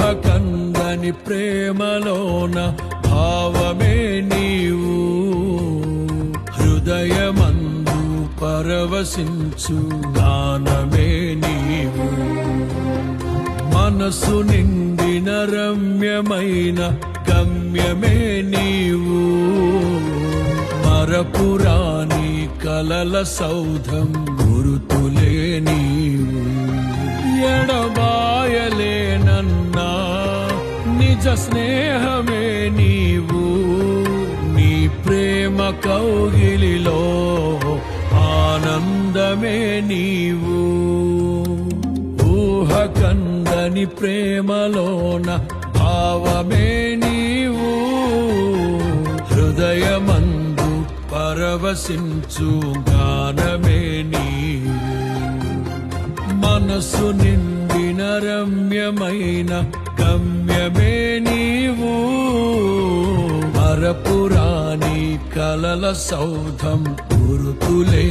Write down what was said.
ఊహకందని ప్రేమలోన భావమే నీవు, హృదయమందు పరవశించు గానమే నీవు. మనసు నిండిన రమ్యమైన గమ్యమే నీవు, మరపురాని కలల సౌధం గురుతులే నీవు. ఎడబాయలేనన్నా నిజ స్నేహమే నీవు, నీ ప్రేమ కౌగిలిలో ఆనందమే నీవు. ఊహకందని ప్రేమలోన భావమే నీవు, హృదయమందు పరవశించు గానమే నీవు. మనసు నిండిన రమ్యమైన గమ్యమే నీవు, మరపురాని కలల సౌధం గురుతులే